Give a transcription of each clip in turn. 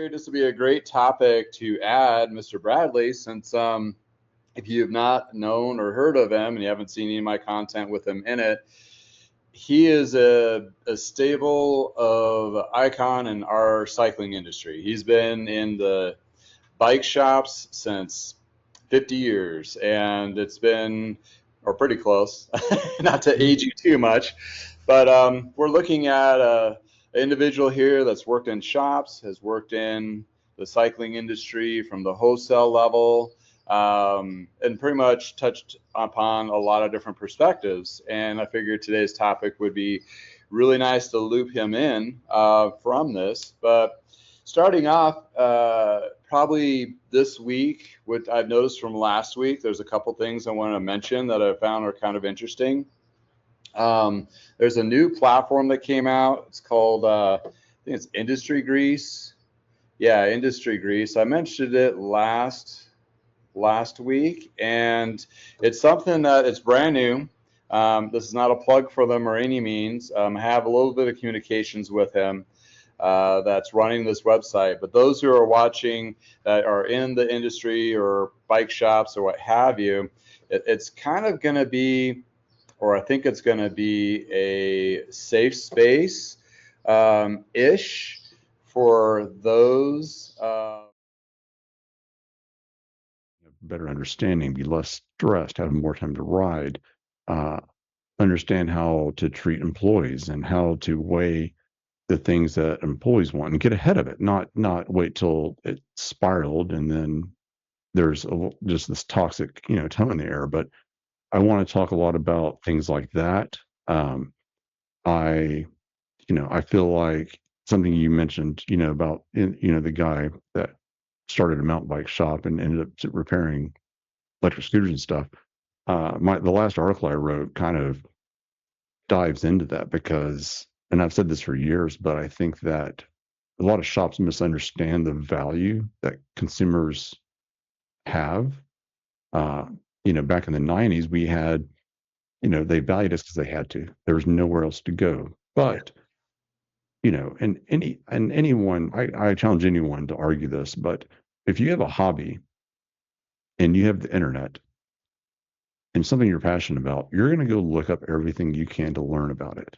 figured this would be a great topic to add Mr. Bradley, since if you have not known or heard of him and you haven't seen any of my content with him in it, he is a stable of icon in our cycling industry. He's been in the bike shops since 50 years, and it's been, or pretty close, not to age you too much, but we're looking at an individual here that's worked in shops, has worked in the cycling industry from the wholesale level, and pretty much touched upon a lot of different perspectives. And I figured today's topic would be really nice to loop him in from this. But starting off, probably this week, what I've noticed from last week, there's a couple things I want to mention that I found are kind of interesting. There's a new platform that came out. It's called, I think it's Industry Grease. Yeah, Industry Grease. I mentioned it last week, and it's something that it's brand new. This is not a plug for them or any means. I have a little bit of communications with him that's running this website. But those who are watching that are in the industry or bike shops or what have you, it's kind of going to be, or I think it's going to be a safe space ish for those. Better understanding, be less stressed, have more time to ride, understand how to treat employees and how to weigh the things that employees want and get ahead of it, not wait till it spiraled and then there's just this toxic, tone in the air. But I want to talk a lot about things like that. I feel like something you mentioned, about, the guy that started a mountain bike shop and ended up repairing electric scooters and stuff. The last article I wrote kind of dives into that because, and I've said this for years, but I think that a lot of shops misunderstand the value that consumers have. Back in the 90s, we had, they valued us because they had to. There was nowhere else to go. But, and anyone, I challenge anyone to argue this, but if you have a hobby and you have the internet and something you're passionate about, you're going to go look up everything you can to learn about it.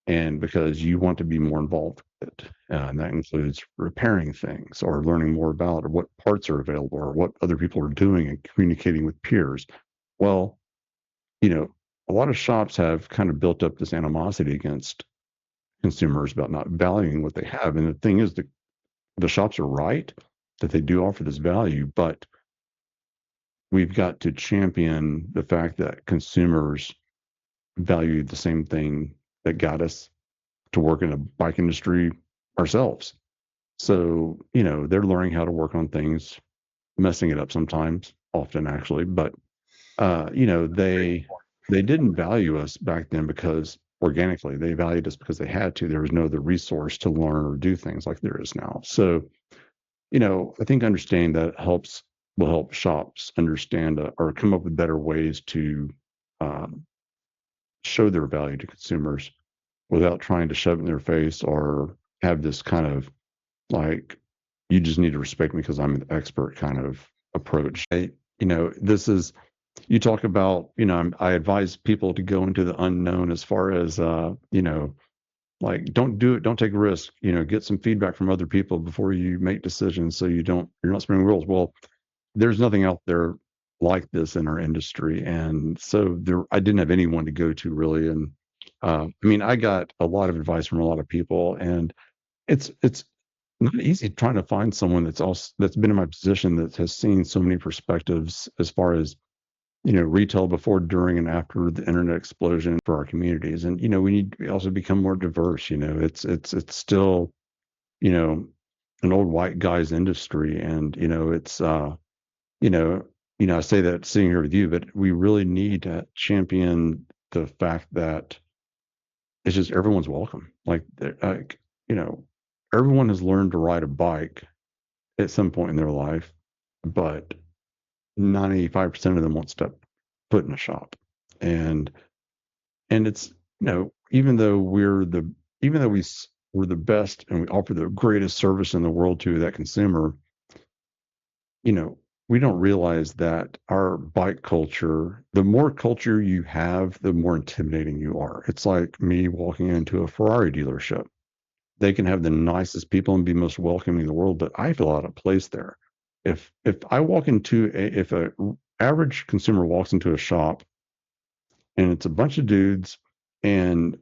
And because you want to be more involved with it. And that includes repairing things or learning more about what parts are available or what other people are doing and communicating with peers. Well, a lot of shops have kind of built up this animosity against consumers about not valuing what they have. And the thing is, the shops are right that they do offer this value, but we've got to champion the fact that consumers value the same thing that got us to work in the bike industry ourselves. So, they're learning how to work on things, messing it up sometimes, often actually, but they didn't value us back then because organically they valued us because they had to. There was no other resource to learn or do things like there is now. So, I think understanding that will help shops understand or come up with better ways to show their value to consumers without trying to shove it in their face or have this kind of like, you just need to respect me because I'm an expert kind of approach. This is, you talk about, I advise people to go into the unknown as far as, like, don't do it, don't take a risk, get some feedback from other people before you make decisions so you're not spinning wheels. Well, there's nothing out there like this in our industry. And so I didn't have anyone to go to really. And I got a lot of advice from a lot of people, and it's not easy trying to find someone that's been in my position that has seen so many perspectives as far as, retail before, during, and after the internet explosion for our communities. And, we need to also become more diverse. It's still, an old white guy's industry. And, I say that sitting here with you, but we really need to champion the fact that it's just everyone's welcome. Everyone has learned to ride a bike at some point in their life, but 95% of them won't step foot in a shop. And it's, even though we we're the best and we offer the greatest service in the world to that consumer, we don't realize that our bike culture, the more culture you have, the more intimidating you are. It's like me walking into a Ferrari dealership. They can have the nicest people and be most welcoming in the world, but I feel out of place there. If I walk into if a average consumer walks into a shop and it's a bunch of dudes and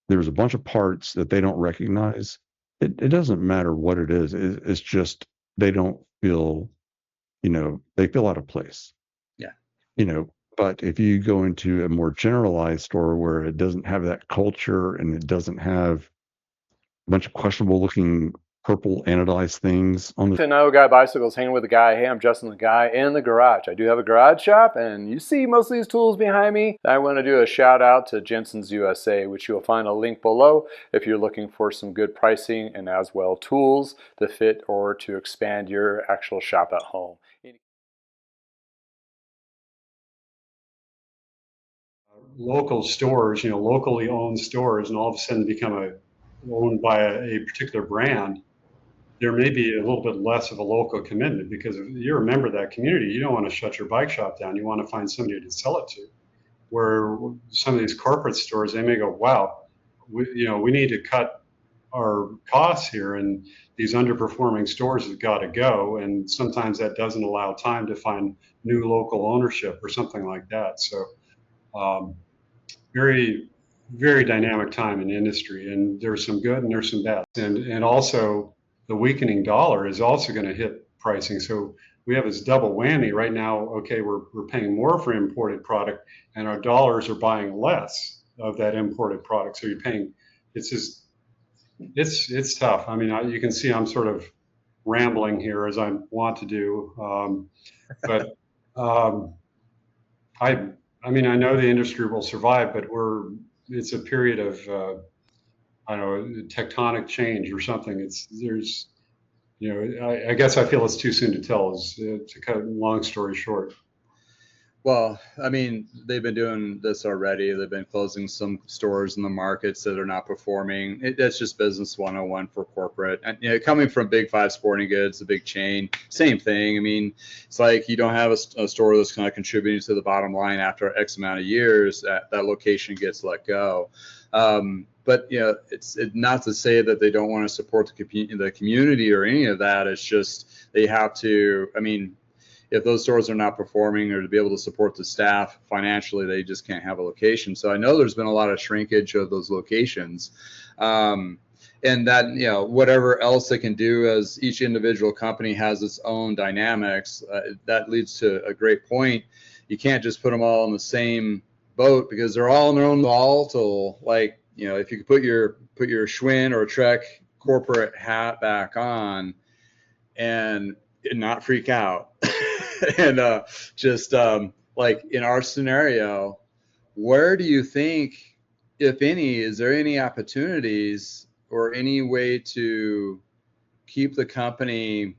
there's a bunch of parts that they don't recognize, it doesn't matter what it is. It's just they don't feel, they feel out of place. Yeah. But if you go into a more generalized store where it doesn't have that culture and it doesn't have a bunch of questionable looking purple anodized things on the Another guy bicycles hanging with a guy. Hey, I'm Justin, the guy in the garage. I do have a garage shop, and you see most of these tools behind me. I want to do a shout out to JensonUSA, which you'll find a link below if you're looking for some good pricing and as well tools to fit or to expand your actual shop at home. Local stores, locally owned stores, and all of a sudden become owned by a particular brand, there may be a little bit less of a local commitment, because if you're a member of that community, you don't want to shut your bike shop down. You want to find somebody to sell it to. Where some of these corporate stores, they may go, wow, we need to cut our costs here, and these underperforming stores have got to go. And sometimes that doesn't allow time to find new local ownership or something like that. So very, very dynamic time in the industry, and there's some good and there's some bad. And also the weakening dollar is also going to hit pricing. So we have this double whammy right now. Okay, we're paying more for imported product, and our dollars are buying less of that imported product. So you're paying, it's tough. I mean, you can see I'm sort of rambling here as I want to do, but I mean, I know the industry will survive, but it's a period of, I don't know, tectonic change or something. I guess I feel it's too soon to tell, to cut a long story short. Well, I mean, they've been doing this already. They've been closing some stores in the markets that are not performing. That's just business 101 for corporate. And coming from Big Five Sporting Goods, a big chain, same thing. I mean, it's like you don't have a store that's kind of contributing to the bottom line after X amount of years. That location gets let go. But it's not to say that they don't want to support the community or any of that. It's just they have to. I mean, if those stores are not performing, or to be able to support the staff financially, they just can't have a location. So I know there's been a lot of shrinkage of those locations, and that whatever else they can do, as each individual company has its own dynamics. That leads to a great point. You can't just put them all in the same boat, because they're all in their own volatile. Like if you could put your Schwinn or Trek corporate hat back on and not freak out. And like in our scenario, where do you think, if any, is there any opportunities or any way to keep the company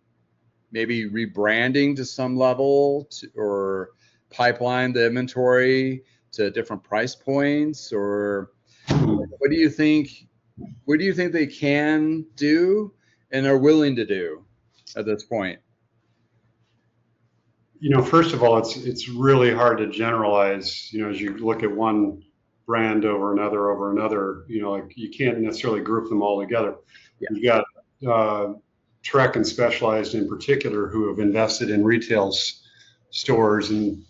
maybe rebranding to some level, or pipeline the inventory to different price points? Or what do you think they can do and are willing to do at this point? First of all, it's really hard to generalize, as you look at one brand over another, like you can't necessarily group them all together. Yeah. You've got Trek and Specialized in particular, who have invested in retail stores. And,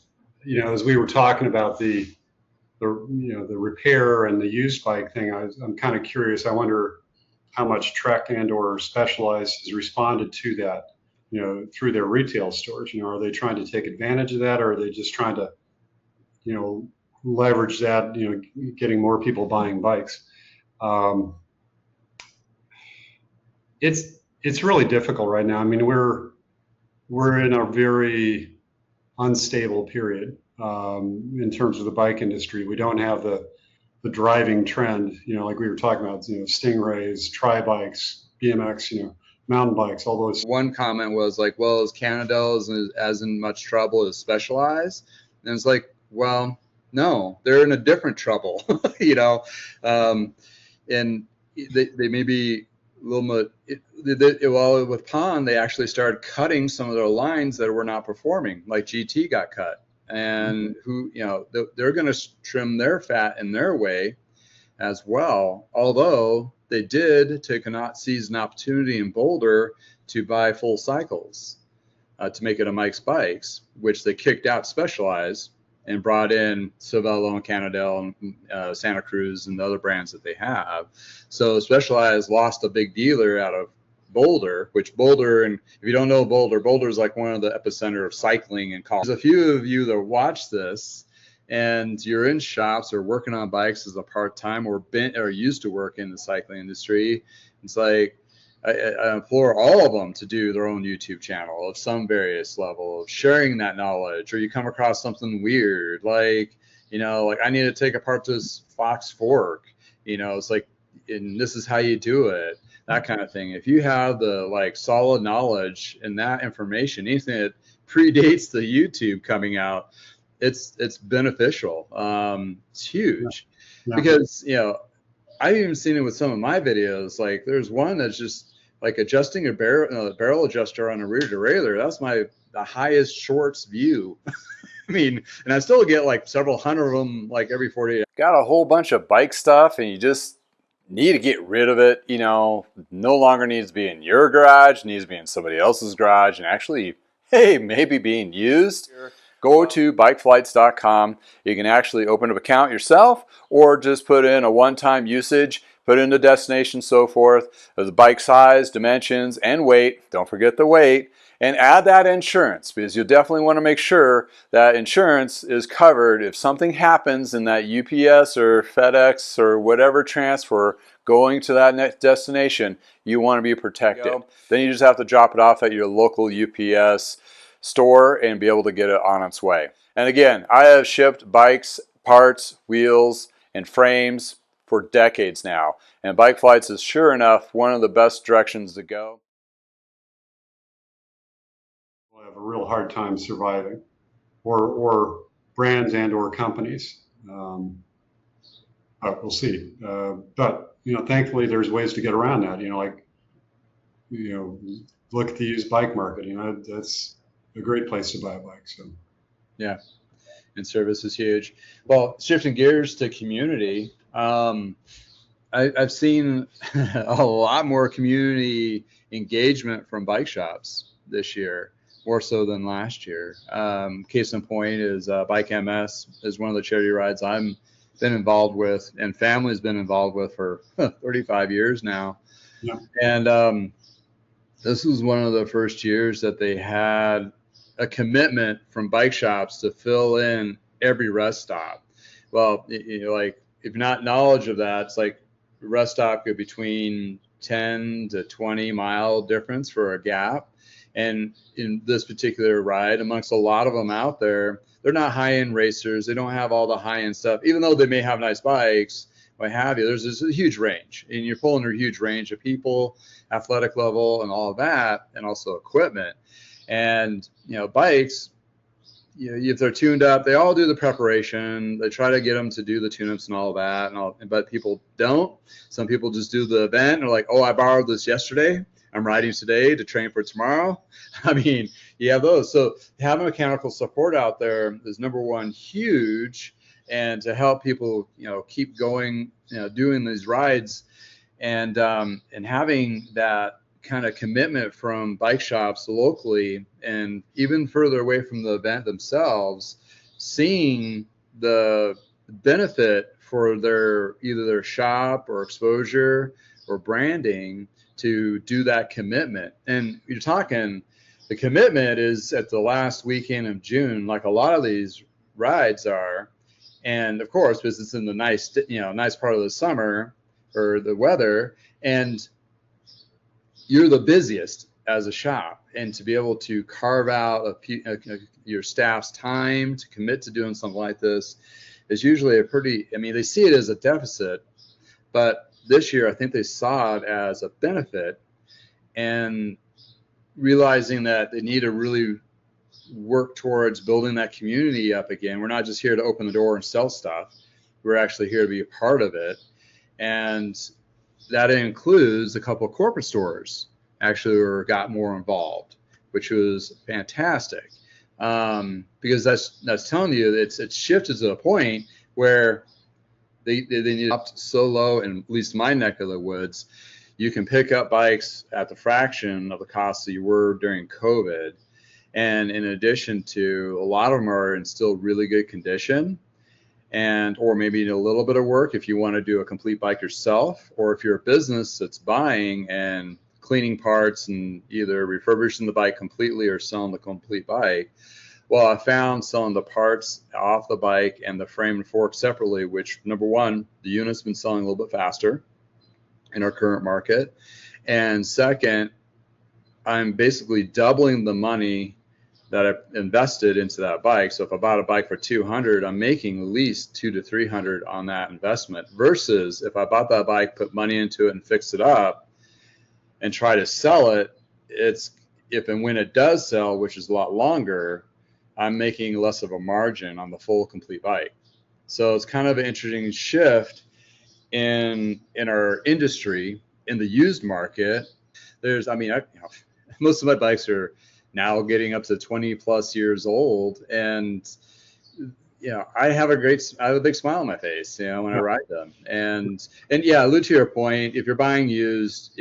as we were talking about the repair and the used bike thing, I'm kind of curious. I wonder how much Trek and or Specialized has responded to that, through their retail stores. Are they trying to take advantage of that, or are they just trying to, leverage that, getting more people buying bikes? It's really difficult right now. I mean, we're in a very unstable period in terms of the bike industry. We don't have the driving trend, like we were talking about, Stingrays, tri-bikes, BMX, mountain bikes, all those. One comment was like, well, is Cannondale as in much trouble as Specialized? And it's like, well, no, they're in a different trouble, and they may be little bit, well, with Pond, they actually started cutting some of their lines that were not performing, like GT got cut, and who, you know, they're going to trim their fat in their way as well. Although they did seize an opportunity in Boulder to buy full cycles to make it a Mike's Bikes, which they kicked out Specialized and brought in Cervelo and Cannondale and Santa Cruz and the other brands that they have. So Specialized lost a big dealer out of Boulder, which Boulder, and if you don't know Boulder, Boulder is like one of the epicenter of cycling and cars. There's a few of you that watch this and you're in shops or working on bikes as a part-time or used to work in the cycling industry. It's like, I implore all of them to do their own YouTube channel of some various level of sharing that knowledge, or you come across something weird, like, you know, like I need to take apart this Fox fork, you know, it's like, and this is how you do it, that kind of thing. If you have the like solid knowledge and that information, anything that predates the YouTube coming out, it's beneficial. It's huge because, you know, I've even seen it with some of my videos. Like there's one that's just like adjusting a barrel adjuster on a rear derailleur. That's the highest shorts view. I mean, and I still get like several hundred of them like every 48 hours. Got a whole bunch of bike stuff and you just need to get rid of it. You know, no longer needs to be in your garage, needs to be in somebody else's garage and actually, hey, maybe being used. Go to bikeflights.com. You can actually open up an account yourself or just put in a one-time usage, put in the destination, so forth, the bike size, dimensions, and weight. Don't forget the weight. And add that insurance because you'll definitely want to make sure that insurance is covered if something happens in that UPS or FedEx or whatever transfer going to that next destination. You want to be protected. Then you just have to drop it off at your local UPS store and be able to get it on its way. And again, I have shipped bikes, parts, wheels, and frames for decades now. And Bike Flights is sure enough one of the best directions to go. We'll have a real hard time surviving, or brands and or companies. But we'll see. But you know, thankfully, there's ways to get around that. You know, like, you know, look at the used bike market. You know, that's a great place to buy a bike. So yeah, and service is huge. Well, shifting gears to community, I've seen a lot more community engagement from bike shops this year, more so than last year. Case in point is Bike MS is one of the charity rides I'm been involved with and family's been involved with for 35 years now. Yeah. And this was one of the first years that they had a commitment from bike shops to fill in every rest stop. Well, you know, like if you're not knowledge of that, it's like rest stop go between 10 to 20 mile difference for a gap. And in this particular ride, amongst a lot of them out there, they're not high-end racers. They don't have all the high-end stuff, even though they may have nice bikes, what have you. There's a huge range, and you're pulling a huge range of people, athletic level, and all of that, and also equipment. And you know, bikes, you know, if they're tuned up, they all do the preparation. They try to get them to do the tune-ups and all of that, but people don't. Some people just do the event and they're like, oh, I borrowed this yesterday. I'm riding today to train for tomorrow. I mean, you have those. So having mechanical support out there is number one, huge, and to help people, you know, keep going, you know, doing these rides, and having that kind of commitment from bike shops locally and even further away from the event themselves, seeing the benefit for either their shop or exposure or branding to do that commitment. And you're talking, the commitment is at the last weekend of June, like a lot of these rides are. And of course, because it's in the nice part of the summer or the weather, and you're the busiest as a shop, and to be able to carve out your staff's time to commit to doing something like this is usually they see it as a deficit, but this year I think they saw it as a benefit, and realizing that they need to really work towards building that community up again. We're not just here to open the door and sell stuff. We're actually here to be a part of it. And that includes a couple of corporate stores actually got more involved, which was fantastic. Because that's telling you it's shifted to the point where they need up so low, and at least my neck of the woods, you can pick up bikes at the fraction of the cost that you were during COVID. And in addition to, a lot of them are in still really good condition, and or maybe need a little bit of work if you want to do a complete bike yourself, or if you're a business that's buying and cleaning parts and either refurbishing the bike completely or selling the complete bike. Well, I found selling the parts off the bike and the frame and fork separately, which, number one, the unit's been selling a little bit faster in our current market. And second, I'm basically doubling the money that I invested into that bike. So if I bought a bike for $200, I'm making at least $200 to $300 on that investment, versus if I bought that bike, put money into it and fix it up and try to sell it, it's if and when it does sell, which is a lot longer, I'm making less of a margin on the full complete bike. So it's kind of an interesting shift in our industry, in the used market. There's, I mean, most of my bikes are now getting up to 20 plus years old, and I have a big smile on my face, when I ride them. And yeah, allude to your point, if you're buying used,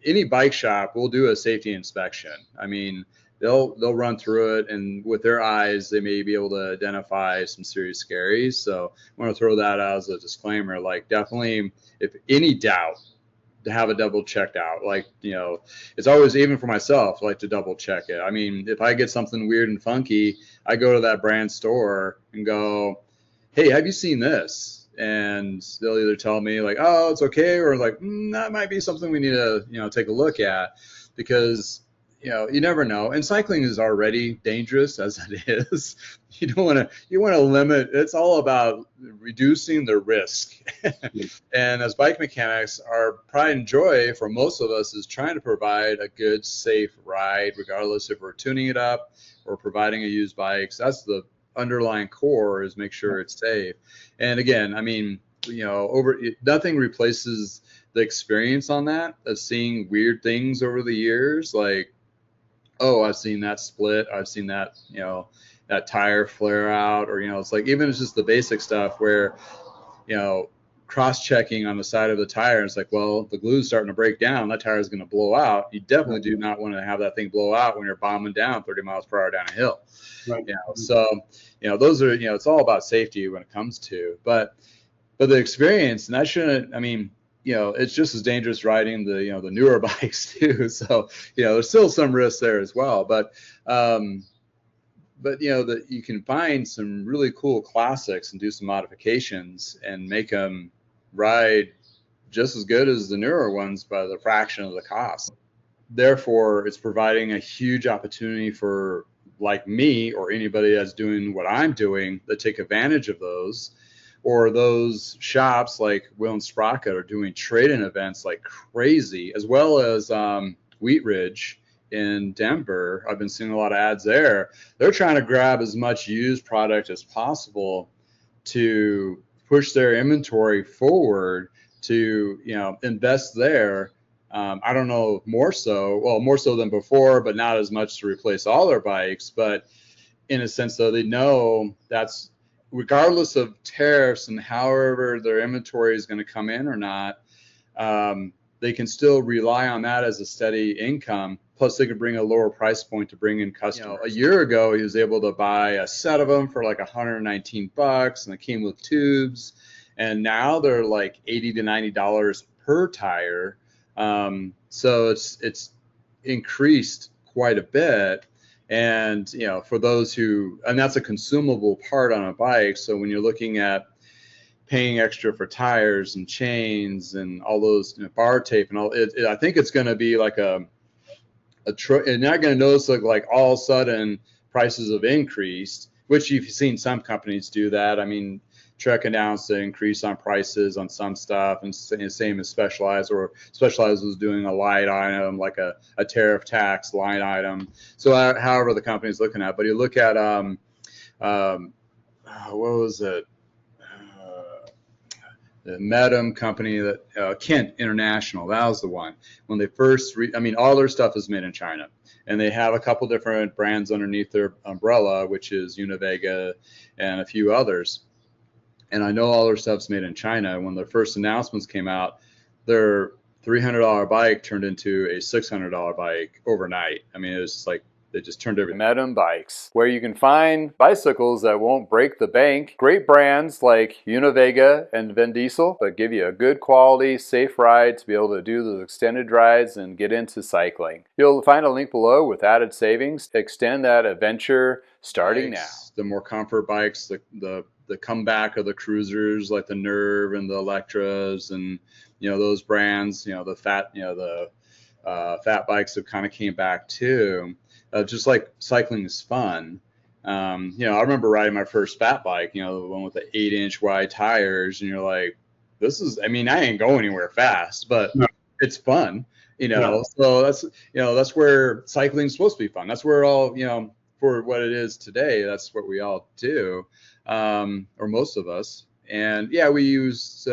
any bike shop will do a safety inspection. I mean, they'll run through it, and with their eyes, they may be able to identify some serious scaries. So I want to throw that out as a disclaimer. Like, definitely, if any doubt, to have it double checked out. Like, it's always, even for myself, I like to double check it. I mean, if I get something weird and funky, I go to that brand store and go, hey, have you seen this? And they'll either tell me like, oh, it's okay, or like, that might be something we need to, take a look at, because you never know. And cycling is already dangerous as it is. You want to limit. It's all about reducing the risk. And as bike mechanics, our pride and joy for most of us is trying to provide a good, safe ride, regardless if we're tuning it up or providing a used bike. So that's the underlying core, is make sure it's safe. And again, I mean, nothing replaces the experience on that, of seeing weird things over the years, like, oh, I've seen that split, I've seen that, that tire flare out, or, it's like, even it's just the basic stuff where, cross-checking on the side of the tire, it's like, well, the glue's starting to break down, that tire is going to blow out. You definitely do not want to have that thing blow out when you're bombing down 30 miles per hour down a hill. Right. So, those are, it's all about safety when it comes to, but the experience, and that shouldn't, I mean, it's just as dangerous riding the, the newer bikes too. So, there's still some risk there as well. But that you can find some really cool classics and do some modifications and make them ride just as good as the newer ones by the fraction of the cost. Therefore, it's providing a huge opportunity for, like me or anybody that's doing what I'm doing, that take advantage of those. Or those shops like Will and Sprocket are doing trade-in events like crazy, as well as Wheat Ridge in Denver. I've been seeing a lot of ads there. They're trying to grab as much used product as possible to push their inventory forward, to invest there. I don't know, more so than before, but not as much to replace all their bikes. But in a sense, though, they know that's, regardless of tariffs and however their inventory is going to come in or not, they can still rely on that as a steady income. Plus, they could bring a lower price point to bring in customers. A year ago, he was able to buy a set of them for like $119, and it came with tubes. And now they're like $80 to $90 per tire. So it's increased quite a bit. And, for those and that's a consumable part on a bike. So when you're looking at paying extra for tires and chains and all those, bar tape and all, I think it's going to be like and you're not going to notice like all of a sudden prices have increased, which you've seen some companies do that. I mean, Trek announced an increase on prices on some stuff, and same as Specialized, or Specialized was doing a line item, like a tariff tax line item. So however the company's looking at, but you look at, what was it? the Metam company that Kent International, that was the one. When they first, I mean, all their stuff is made in China, and they have a couple different brands underneath their umbrella, which is Univega and a few others. And I know all their stuff's made in China. When their first announcements came out, their $300 bike turned into a $600 bike overnight. I mean, it was like they just turned everything. Metam Bikes, where you can find bicycles that won't break the bank. Great brands like Univega and Vin Diesel, but give you a good quality, safe ride to be able to do those extended rides and get into cycling. You'll find a link below with added savings to extend that adventure starting now. The more comfort bikes, the comeback of the cruisers like the Nerve and the Electras, and those brands, the fat, fat bikes have kind of came back too. Just like cycling is fun. I remember riding my first fat bike, the one with the 8-inch wide tires, and you're like, this is, I mean, I ain't going anywhere fast, but it's fun, So that's where cycling is supposed to be fun. That's where all, for what it is today, that's what we all do, or most of us. And yeah, we use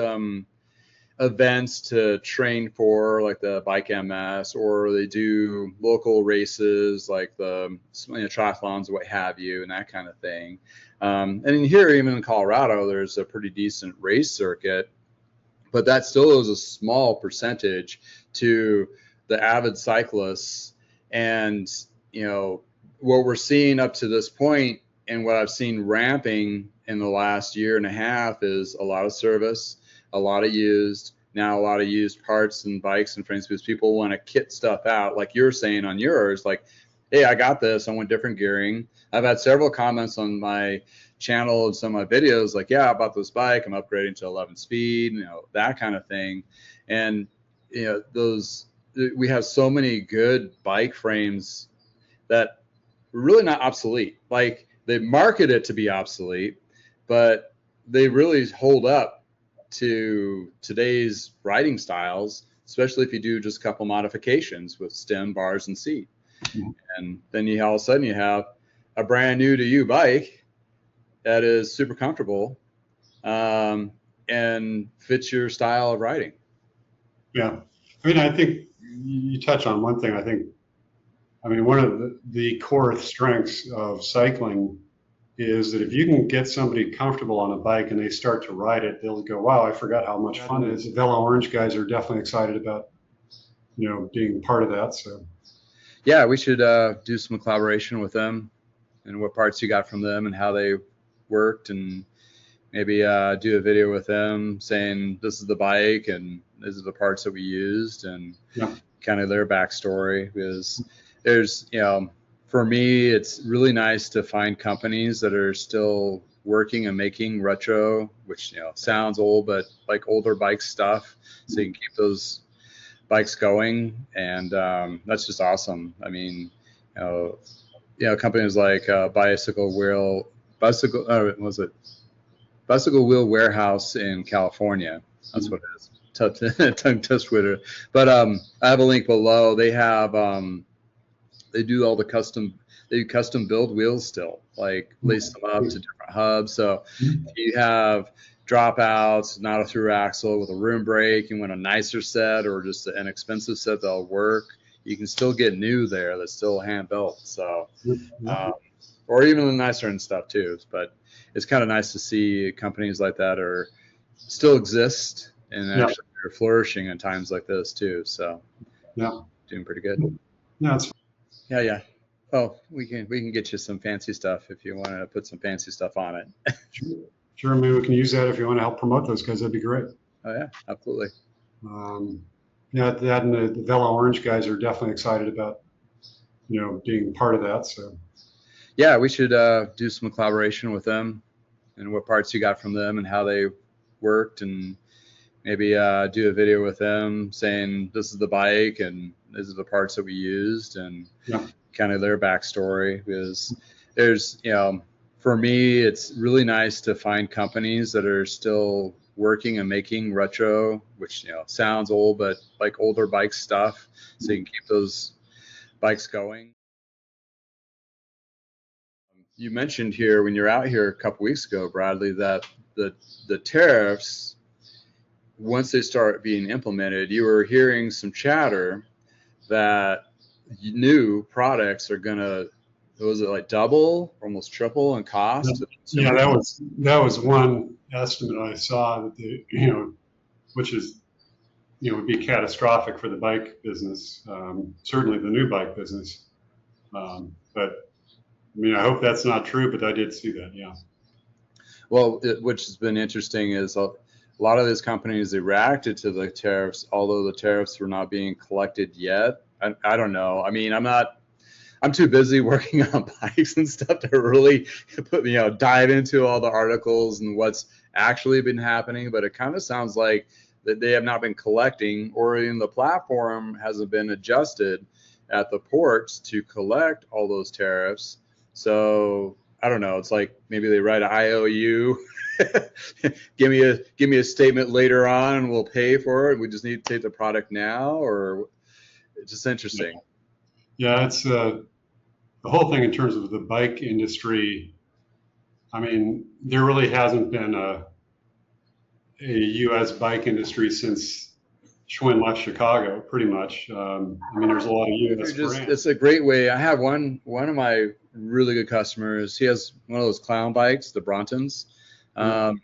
events to train for, like the Bike MS, or they do local races like the triathlons, what have you, and that kind of thing. And in here, even in Colorado, there's a pretty decent race circuit, but that still is a small percentage to the avid cyclists. And what we're seeing up to this point, and what I've seen ramping in the last year and a half, is a lot of service, a lot of used, now a lot of used parts and bikes and frames, because people want to kit stuff out, like you're saying on yours, like, hey, I got this, I want different gearing. I've had several comments on my channel and some of my videos like, yeah, I bought this bike, I'm upgrading to 11 speed, that kind of thing. And we have so many good bike frames that are really not obsolete. Like, they market it to be obsolete, but they really hold up to today's riding styles, especially if you do just a couple modifications with stem, bars, and seat. Mm-hmm. And then all of a sudden you have a brand new to you bike that is super comfortable and fits your style of riding. Yeah. I mean, I think you touch on one thing. I mean, one of the core strengths of cycling is that if you can get somebody comfortable on a bike and they start to ride it, they'll go, wow, I forgot how much fun it is. The Velo Orange guys are definitely excited about, being part of that. So, yeah, we should do some collaboration with them, and what parts you got from them and how they worked, and maybe do a video with them saying this is the bike and these are the parts that we used, and kind of their backstory. Because there's, for me, it's really nice to find companies that are still working and making retro, which sounds old, but like older bike stuff, so you can keep those bikes going, and that's just awesome. I mean, companies like Bicycle Wheel Warehouse in California. That's what it is. Tongue twister. But I have a link below. They have they do all the custom build wheels still, like lace them up to different hubs. So if you have dropouts, not a through axle with a room brake, you want a nicer set or just an expensive set that'll work, you can still get new there that's still hand built. So or even the nicer and stuff too. But it's kind of nice to see companies like that are still exist and actually are flourishing in times like this too. So doing pretty good. Yeah. Oh, we can get you some fancy stuff if you want to put some fancy stuff on it. Sure. Maybe we can use that if you want to help promote those guys. That'd be great. Oh yeah, absolutely. That and the Velo Orange guys are definitely excited about, being part of that. So. Yeah, we should do some collaboration with them, and what parts you got from them and how they worked, and maybe do a video with them saying this is the bike and these are the parts that we used, and kind of their backstory. Because there's, for me, it's really nice to find companies that are still working and making retro, which sounds old, but like older bike stuff, so you can keep those bikes going. You mentioned here when you're out here a couple weeks ago, Bradley, that the Tariffs, once they start being implemented, you were hearing some chatter that new products are gonna, was it like double, almost triple in cost? Yeah, that was one estimate I saw that which is, would be catastrophic for the bike business, certainly the new bike business. But I mean, I hope that's not true, but I did see that. Yeah. Well, which has been interesting is a lot of these companies, they reacted to the tariffs, although the tariffs were not being collected yet. I don't know. I mean, I'm too busy working on bikes and stuff to really dive into all the articles and what's actually been happening. But it kind of sounds like that they have not been collecting, or even the platform hasn't been adjusted at the ports to collect all those tariffs. So I don't know. It's like maybe they write an IOU, give me a statement later on, and we'll pay for it. We just need to take the product now, or it's just interesting. Yeah, it's the whole thing in terms of the bike industry. I mean, there really hasn't been a U.S. bike industry since Schwinn left Chicago, pretty much. I mean, there's a lot of U.S. brands. It's a great way. I have one of my really good customers. He has one of those clown bikes, the Bromptons, and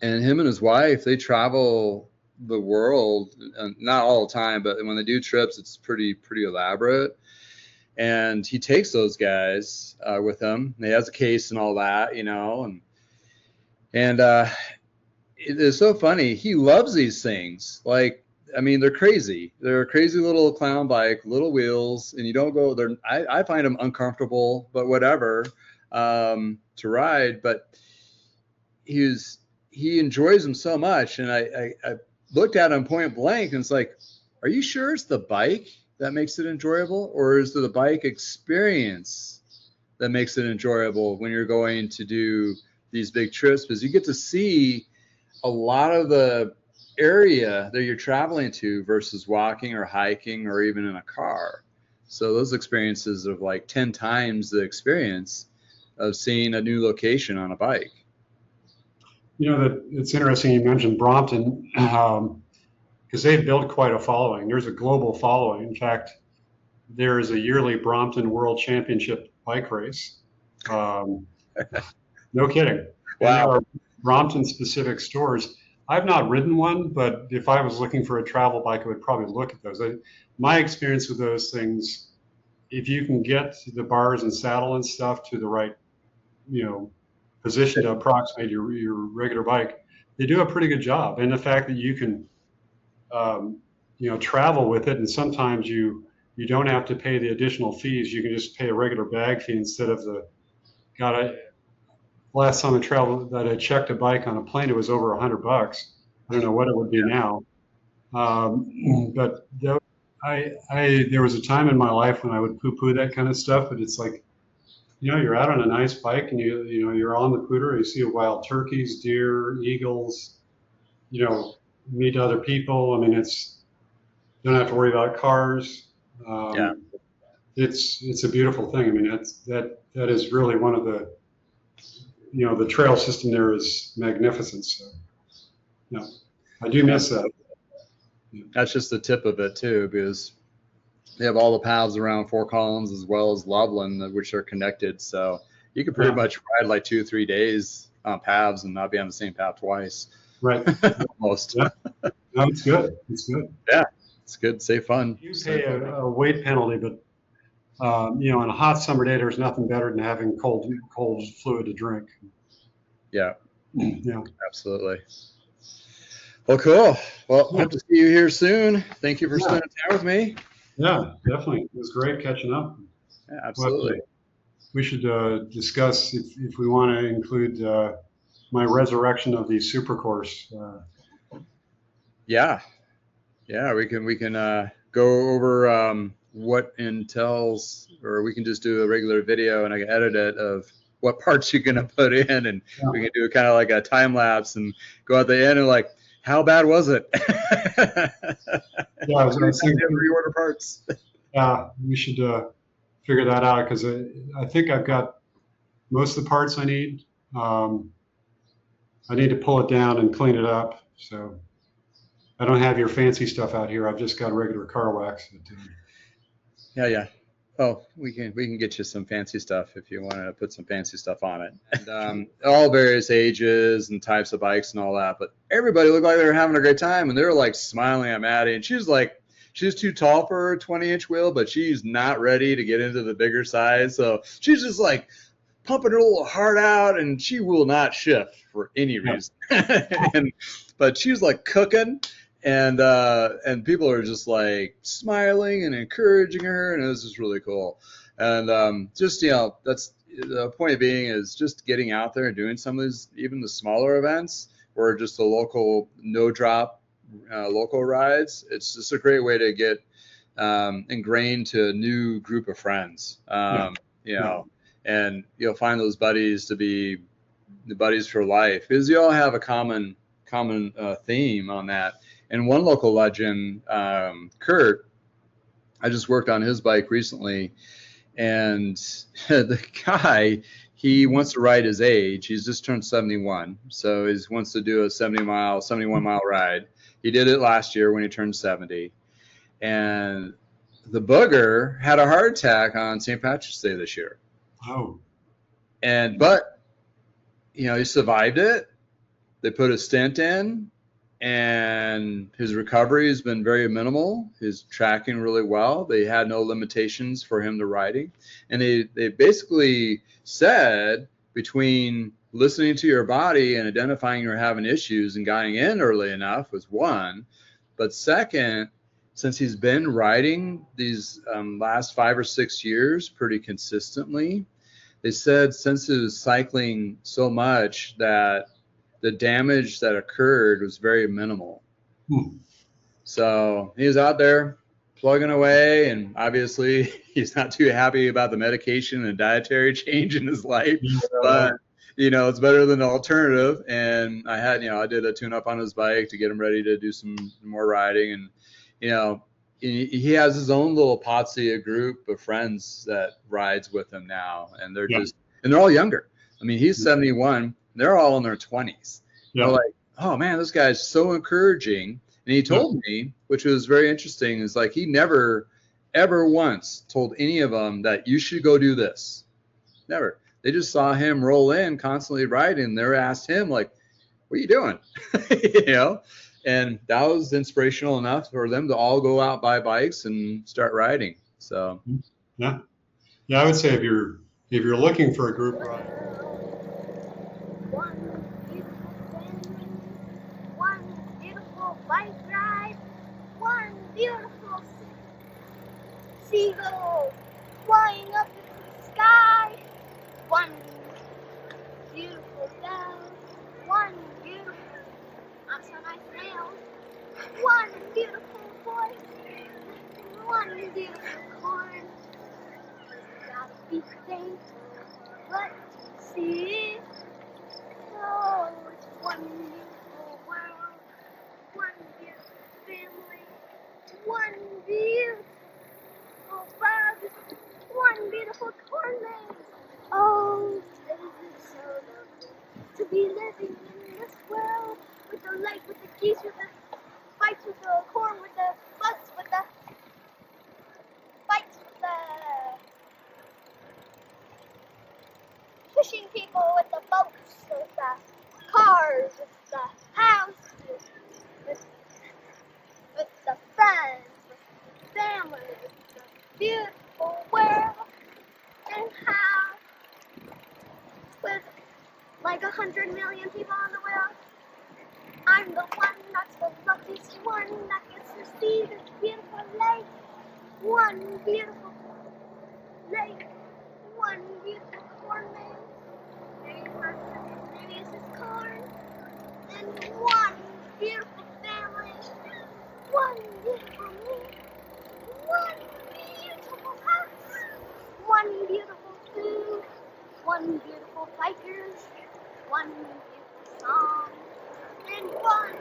him and his wife, they travel the world, not all the time, but when they do trips, it's pretty elaborate. And he takes those guys with him. He has a case and all that, and it's so funny. He loves these things. Like, I mean, they're crazy. They're a crazy little clown bike, little wheels, and you don't go there. I find them uncomfortable, but whatever, to ride. But he enjoys them so much. And I looked at him point blank, and it's like, are you sure it's the bike that makes it enjoyable, or is it the bike experience that makes it enjoyable when you're going to do these big trips? Because you get to see a lot of the area that you're traveling to versus walking or hiking or even in a car. So those experiences of like 10 times the experience of seeing a new location on a bike. That it's interesting you mentioned Brompton, because they've built quite a following. There's a global following. In fact, there is a yearly Brompton World Championship bike race. No kidding. Wow. And there are Brompton-specific stores. I've not ridden one, but if I was looking for a travel bike, I would probably look at those. My experience with those things, if you can get the bars and saddle and stuff to the right, position to approximate your regular bike, they do a pretty good job. And the fact that you can, travel with it, and sometimes you don't have to pay the additional fees. You can just pay a regular bag fee instead of last time I traveled that I checked a bike on a plane, it was over $100. I don't know what it would be now. But there was a time in my life when I would poo-poo that kind of stuff, but it's like, you're out on a nice bike and you're on the Poudre, you see wild turkeys, deer, eagles, meet other people. I mean, you don't have to worry about cars. It's a beautiful thing. I mean, that is really one of the, the trail system there is magnificent. So, I do miss that. That's just the tip of it too, because they have all the paths around Fort Collins as well as Loveland, which are connected. So you can pretty much ride like 2 or 3 days on paths and not be on the same path twice. Right. Almost. Yeah. No, it's good. It's good. Yeah, it's good. Save fun. You pay a weight penalty, but on a hot summer day, there's nothing better than having cold fluid to drink. Yeah. Yeah. Absolutely. Well, cool. Well, hope to see you here soon. Thank you for spending time with me. Yeah, definitely. It was great catching up. Yeah, absolutely. We should discuss if we want to include my resurrection of the Supercourse. Yeah, we can go over what entails, or we can just do a regular video and I can edit it of what parts you're gonna put in, and we can do kind of like a time lapse and go at the end and like, how bad was it? Yeah, I was going to say reorder parts. Yeah, we should figure that out, because I think I've got most of the parts I need. I need to pull it down and clean it up, So I don't have your fancy stuff out here. I've just got regular car wax. Yeah. Oh, we can get you some fancy stuff if you want to put some fancy stuff on it. And all various ages and types of bikes and all that. But everybody looked like they were having a great time, and they were like smiling at Maddie. And she's too tall for her 20-inch wheel, but she's not ready to get into the bigger size. So she's just like pumping her little heart out, and she will not shift for any reason. But she was like cooking. And people are just like smiling and encouraging her, and it was just really cool. And just, that's the point being is just getting out there and doing some of these, even the smaller events or just the local no drop local rides. It's just a great way to get ingrained to a new group of friends. And you'll find those buddies to be the buddies for life, because you all have a common theme on that. And one local legend, Kurt, I just worked on his bike recently, and the guy, he wants to ride his age. He's just turned 71, so he wants to do a 71-mile ride. He did it last year when he turned 70, and the booger had a heart attack on St. Patrick's Day this year. Oh. But he survived it. They put a stent in, and his recovery has been very minimal. He's tracking really well. They had no limitations for him to riding. And they basically said, between listening to your body and identifying you're having issues and getting in early enough was one. But second, since he's been riding these last 5 or 6 years pretty consistently, they said since he was cycling so much that the damage that occurred was very minimal. So he was out there plugging away, and obviously he's not too happy about the medication and dietary change in his life, but it's better than the alternative. And I did a tune-up on his bike to get him ready to do some more riding. And he has his own little posse group of friends that rides with him now, and they're all younger. I mean, he's 71. They're all in their 20s. They're like, oh man, this guy's so encouraging. And he told me, which was very interesting, is like he never, ever once told any of them that you should go do this. Never. They just saw him roll in constantly riding. They asked him, like, what are you doing? And that was inspirational enough for them to all go out, buy bikes, and start riding. So I would say if you're looking for a group ride, one beautiful bike ride, one beautiful seagull flying up into the sky, one beautiful bell, one beautiful snail, one beautiful voice, one beautiful corn. Gotta be thankful, but see, oh, it's one beautiful world, one beautiful family, one beautiful bug, one beautiful corn maze. Oh, isn't it so lovely to be living in this world, with the lake, with the geese, with the fights, with the corn, with the bugs, with the fights, with the fishing people, with the boats, with the cars, with the houses, with the friends, with the family, with the beautiful world, and how with like 100 million people in the world, I'm the one that's the luckiest one that gets to see this beautiful lake. One beautiful lake, one beautiful corn maze, maybe it's his corn, and one beautiful family, one beautiful me, one beautiful house, one beautiful food, one beautiful bikers, one beautiful song, and one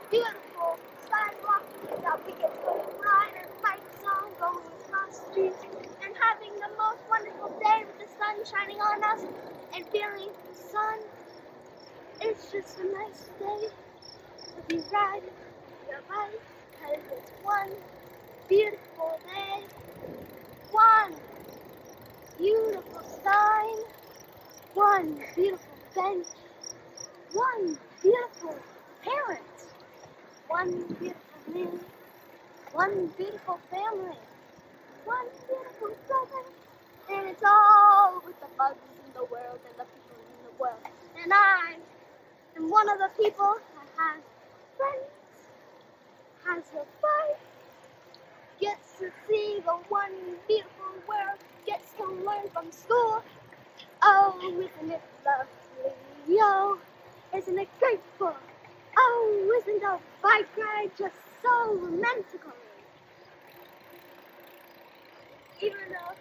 beautiful sidewalk that we get to ride our bikes on, going across the street, and having the most wonderful day with the sun shining on us, and feeling the sun. It's just a nice day. to be riding your bike, 'cause it's one beautiful day, one beautiful sign, one beautiful bench, one beautiful parent, one beautiful man, one beautiful family, one beautiful brother, and it's all with the bugs in the world and the people in the world. And I am one of the people that has friends, has a bike, gets to see the one beautiful world, gets to learn from school. Oh, isn't it lovely? Yo, isn't it grateful? Oh, isn't a bike ride just so romantical? Even though